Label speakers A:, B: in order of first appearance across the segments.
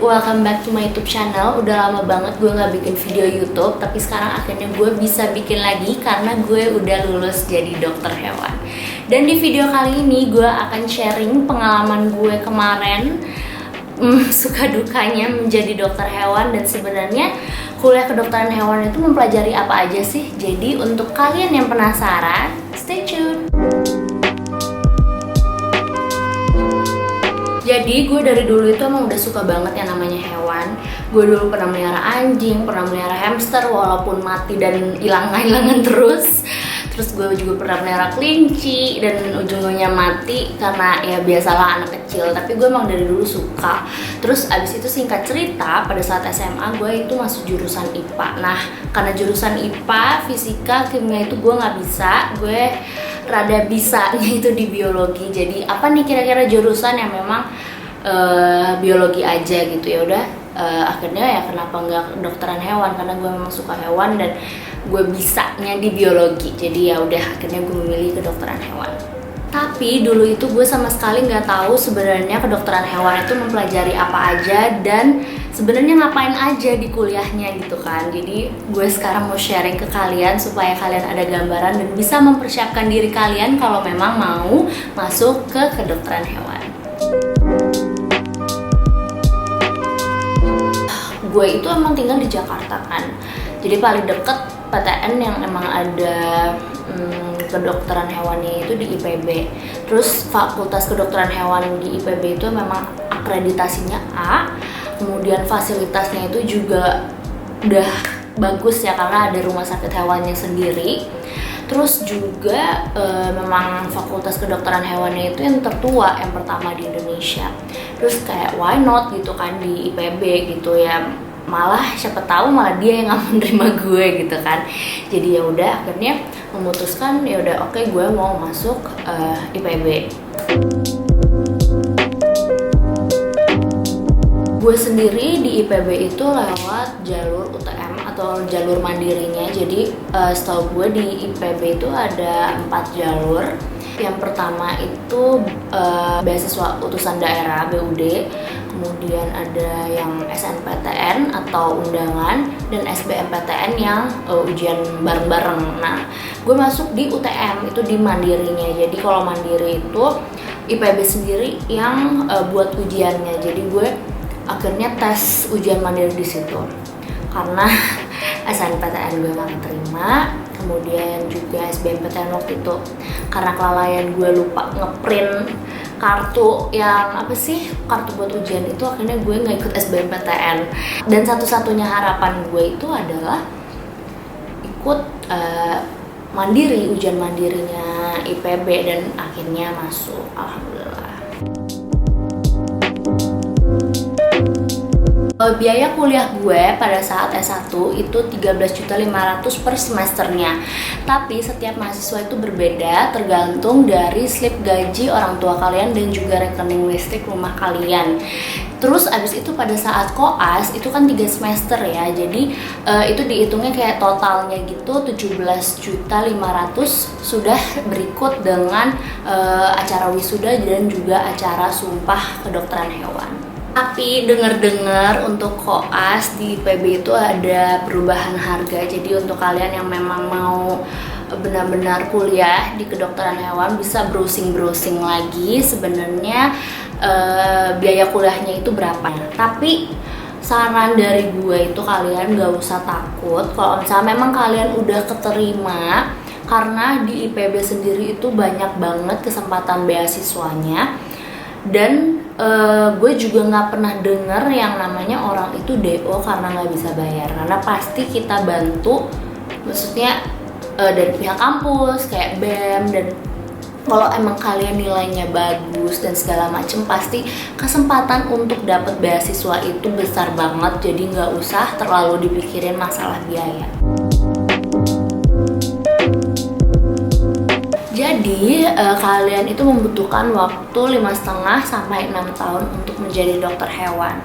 A: welcome back to my YouTube channel. Udah lama banget gue nggak bikin video YouTube, tapi sekarang akhirnya gue bisa bikin lagi karena gue udah lulus jadi dokter hewan. Dan di video kali ini gue akan sharing pengalaman gue kemarin, suka dukanya menjadi dokter hewan, dan sebenarnya kuliah kedokteran hewan itu mempelajari apa aja sih. Jadi untuk kalian yang penasaran, stay tune. Jadi gue dari dulu itu emang udah suka banget yang namanya hewan. Gue dulu pernah melihara anjing, pernah melihara hamster walaupun mati dan hilang-hilangan terus. Terus gue juga pernah melihara kelinci dan ujung-ujungnya mati karena ya biasalah anak kecil. Tapi gue emang dari dulu suka. Terus abis itu singkat cerita pada saat SMA gue itu masuk jurusan IPA. Nah karena jurusan IPA, fisika, kimia itu gue nggak bisa. Gue rada bisanya itu di biologi. Jadi apa nih kira-kira jurusan yang memang biologi aja gitu, ya udah akhirnya ya kenapa nggak kedokteran hewan, karena gue memang suka hewan dan gue bisanya di biologi. Jadi ya udah akhirnya gue memilih kedokteran hewan. Tapi dulu itu gue sama sekali nggak tahu sebenarnya kedokteran hewan itu mempelajari apa aja dan sebenarnya ngapain aja di kuliahnya gitu kan. Jadi gue sekarang mau sharing ke kalian supaya kalian ada gambaran dan bisa mempersiapkan diri kalian kalau memang mau masuk ke kedokteran hewan. Gue itu emang tinggal di Jakarta kan, jadi paling deket PTN yang emang ada kedokteran hewannya itu di IPB. Terus fakultas kedokteran hewan di IPB itu memang akreditasinya A, kemudian fasilitasnya itu juga udah bagus ya karena ada rumah sakit hewannya sendiri. Terus juga memang fakultas kedokteran hewannya itu yang tertua, yang pertama di Indonesia. Terus kayak why not gitu kan di IPB gitu ya, malah siapa tahu malah dia yang nggak menerima gue gitu kan. Jadi ya udah akhirnya memutuskan ya udah oke, gue mau masuk IPB. Gue sendiri di IPB itu lewat jalur UTM atau jalur mandirinya. Jadi setahu gue di IPB itu ada 4 jalur. Yang pertama itu beasiswa utusan daerah BUD, kemudian ada yang SNPTN atau undangan, dan SBMPTN yang ujian bareng-bareng. Nah, gue masuk di UTM itu di mandirinya. Jadi kalau mandiri itu IPB sendiri yang buat ujiannya. Jadi gue akhirnya tes ujian mandiri di situ karena SNPTN gue gak terima, kemudian juga SBMPTN waktu itu karena kelalaian gue lupa ngeprint kartu yang apa sih, kartu buat ujian itu, akhirnya gue nggak ikut SBMPTN. Dan satu-satunya harapan gue itu adalah ikut mandiri, ujian mandirinya IPB, dan akhirnya masuk, alhamdulillah. Biaya kuliah gue pada saat S1 itu 13.500.000 per semesternya. Tapi setiap mahasiswa itu berbeda tergantung dari slip gaji orang tua kalian dan juga rekening listrik rumah kalian. Terus abis itu pada saat koas itu kan 3 semester ya. Jadi itu dihitungnya kayak totalnya gitu 17.500.000 sudah berikut dengan acara wisuda dan juga acara sumpah kedokteran hewan. Tapi dengar-dengar untuk koas di IPB itu ada perubahan harga. Jadi untuk kalian yang memang mau benar-benar kuliah di kedokteran hewan bisa browsing-browsing lagi sebenarnya biaya kuliahnya itu berapa. Tapi saran dari gue itu kalian gak usah takut kalau misalnya memang kalian udah keterima, karena di IPB sendiri itu banyak banget kesempatan beasiswanya. Dan gue juga nggak pernah denger yang namanya orang itu DO karena nggak bisa bayar, karena pasti kita bantu, maksudnya dari pihak kampus kayak BEM, dan kalau emang kalian nilainya bagus dan segala macem pasti kesempatan untuk dapat beasiswa itu besar banget. Jadi nggak usah terlalu dipikirin masalah biaya. Jadi kalian itu membutuhkan waktu 5,5 sampai 6 tahun untuk menjadi dokter hewan.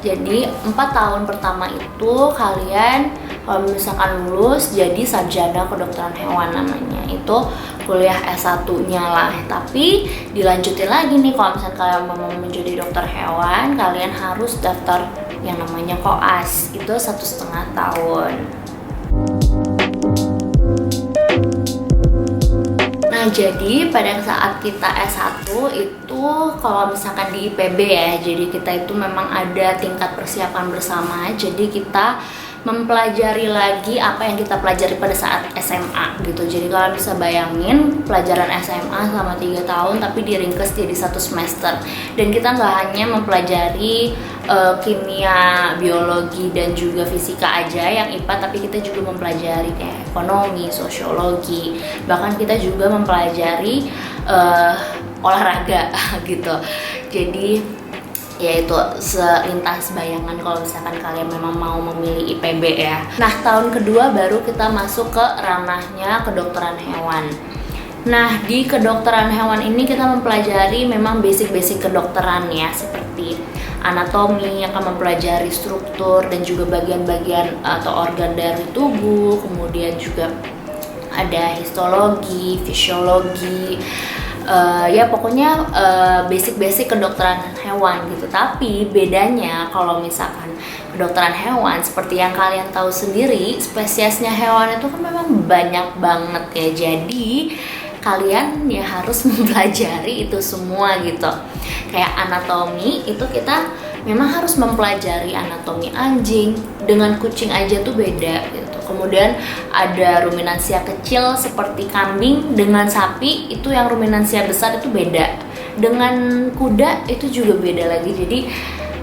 A: Jadi 4 tahun pertama itu kalian kalau misalkan lulus jadi sarjana kedokteran hewan namanya. Itu kuliah S1-nya lah. Tapi dilanjutin lagi nih, kalau misalnya kalian mau menjadi dokter hewan, kalian harus daftar yang namanya koas, itu 1,5 tahun. Nah, jadi pada saat kita S1 itu kalau misalkan di IPB ya, jadi kita itu memang ada tingkat persiapan bersama. Jadi kita mempelajari lagi apa yang kita pelajari pada saat SMA gitu. Jadi kalian bisa bayangin pelajaran SMA selama 3 tahun tapi diringkas jadi 1 semester. Dan kita nggak hanya mempelajari kimia, biologi, dan juga fisika aja yang IPA, tapi kita juga mempelajari kayak ekonomi, sosiologi, bahkan kita juga mempelajari olahraga gitu. Jadi ya itu selintas bayangan kalau misalkan kalian memang mau memilih IPB ya. Nah, tahun kedua baru kita masuk ke ranahnya kedokteran hewan. Nah, di kedokteran hewan ini kita mempelajari memang basic-basic kedokteran ya, seperti anatomi yang akan mempelajari struktur dan juga bagian-bagian atau organ dari tubuh, kemudian juga ada histologi, fisiologi, ya pokoknya basic-basic kedokteran hewan gitu. Tapi bedanya kalau misalkan kedokteran hewan, seperti yang kalian tahu sendiri, spesiesnya hewan itu kan memang banyak banget ya. Jadi kalian ya harus mempelajari itu semua gitu. Kayak anatomi itu kita memang harus mempelajari anatomi anjing, dengan kucing aja tuh beda gitu. Kemudian ada ruminansia kecil seperti kambing dengan sapi, itu yang ruminansia besar itu beda. Dengan kuda itu juga beda lagi. Jadi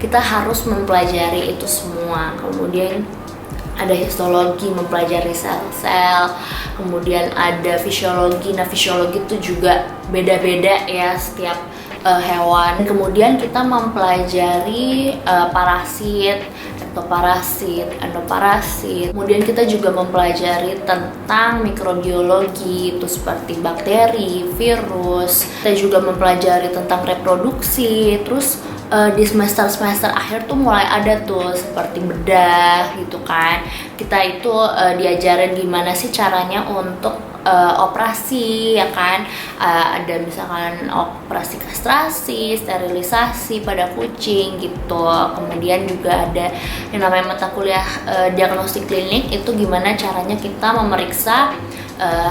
A: kita harus mempelajari itu semua. Kemudian ada histologi, mempelajari sel-sel. Kemudian ada fisiologi. Nah, fisiologi itu juga beda-beda ya setiap hewan. Kemudian kita mempelajari parasit, ektoparasit, endoparasit. Kemudian kita juga mempelajari tentang mikrobiologi, itu seperti bakteri, virus. Kita juga mempelajari tentang reproduksi. Terus di semester akhir tuh mulai ada tuh seperti bedah gitu kan. Kita itu diajarin gimana sih caranya untuk operasi ya kan. Ada misalkan operasi kastrasi, sterilisasi pada kucing gitu. Kemudian juga ada yang namanya mata kuliah diagnostik klinik, itu gimana caranya kita memeriksa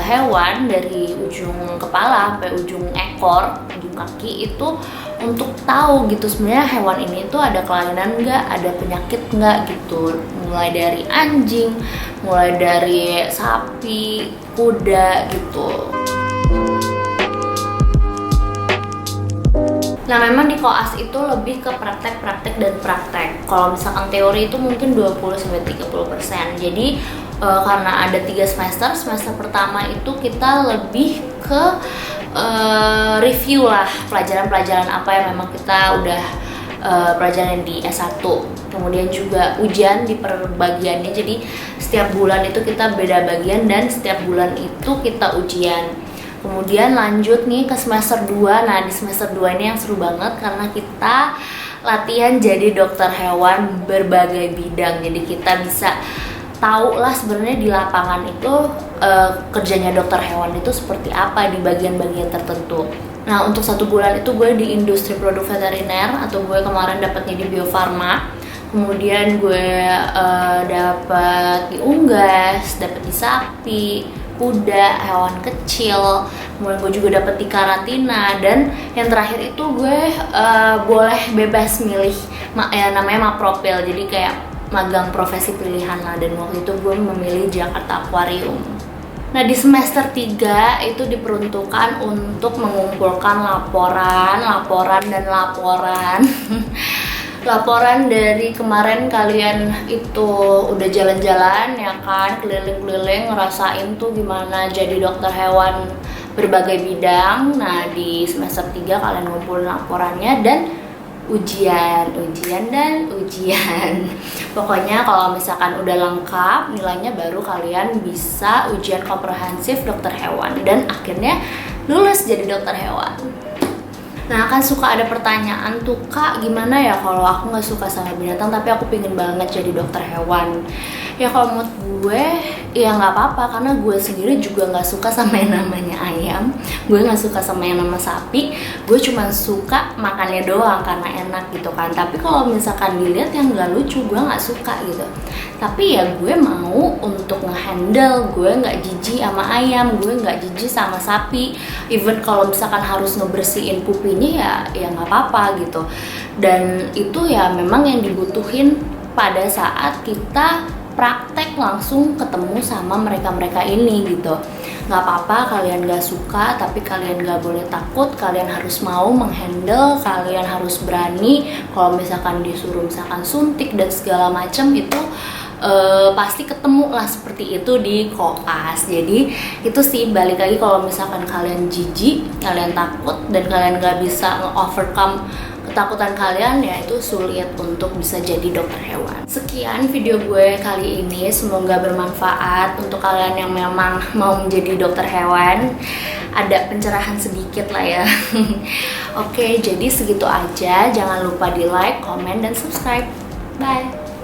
A: hewan dari ujung kepala sampai ujung ekor, ujung kaki, itu untuk tahu gitu sebenarnya hewan ini tuh ada kelainan nggak, ada penyakit nggak gitu. Mulai dari anjing, mulai dari sapi, kuda gitu. Nah, memang di koas itu lebih ke praktek dan praktek. Kalau misalkan teori itu mungkin 20-30%. Jadi karena ada 3 semester, semester pertama itu kita lebih ke review lah pelajaran-pelajaran apa yang memang kita udah pelajaran di S1. Kemudian juga ujian di perbagiannya, jadi setiap bulan itu kita beda bagian dan setiap bulan itu kita ujian. Kemudian lanjut nih ke semester 2. Nah, di semester 2 ini yang seru banget karena kita latihan jadi dokter hewan berbagai bidang. Jadi kita bisa tahu lah sebenarnya di lapangan itu kerjanya dokter hewan itu seperti apa di bagian-bagian tertentu. Nah, untuk 1 bulan itu gue di industri produk veteriner, atau gue kemarin dapatnya di Bio Farma. Kemudian gue dapat di unggas, dapat di sapi, kuda, hewan kecil. Kemudian gue juga dapat di karantina, dan yang terakhir itu gue boleh bebas milih namanya Maprofil. Jadi kayak magang profesi pilihan lah, dan waktu itu gue memilih Jakarta Aquarium. Nah, di semester 3 itu diperuntukkan untuk mengumpulkan laporan laporan dari kemarin kalian itu udah jalan-jalan ya kan, keliling-keliling ngerasain tuh gimana jadi dokter hewan berbagai bidang. Nah, di semester 3 kalian ngumpulin laporannya dan ujian. Pokoknya kalau misalkan udah lengkap nilainya, baru kalian bisa ujian komprehensif dokter hewan dan akhirnya lulus jadi dokter hewan. Nah, kan suka ada pertanyaan tuh, Kak, gimana ya kalau aku nggak suka sama binatang tapi aku pengen banget jadi dokter hewan. Ya kalau menurut gue ya nggak apa-apa, karena gue sendiri juga nggak suka sama yang namanya ayam, gue nggak suka sama yang nama sapi, gue cuma suka makannya doang karena enak gitu kan. Tapi kalau misalkan dilihat yang nggak lucu, gue nggak suka gitu. Tapi ya gue mau untuk ngehandle, gue nggak jijik sama ayam, gue nggak jijik sama sapi. Even kalau misalkan harus ngebersihin pupinya ya nggak apa-apa gitu. Dan itu ya memang yang dibutuhin pada saat kita praktek langsung ketemu sama mereka-mereka ini gitu. Nggak apa-apa kalian nggak suka, tapi kalian nggak boleh takut, kalian harus mau menghandle, kalian harus berani. Kalau misalkan disuruh misalkan suntik dan segala macam itu pasti ketemu lah seperti itu di koas. Jadi itu sih balik lagi, kalau misalkan kalian jijik, kalian takut dan kalian nggak bisa nge-overcome ketakutan kalian, ya itu sulit untuk bisa jadi dokter hewan. Sekian video gue kali ini, semoga bermanfaat untuk kalian yang memang mau menjadi dokter hewan. Ada pencerahan sedikit lah ya. Oke, jadi segitu aja. Jangan lupa di like, comment, dan subscribe. Bye.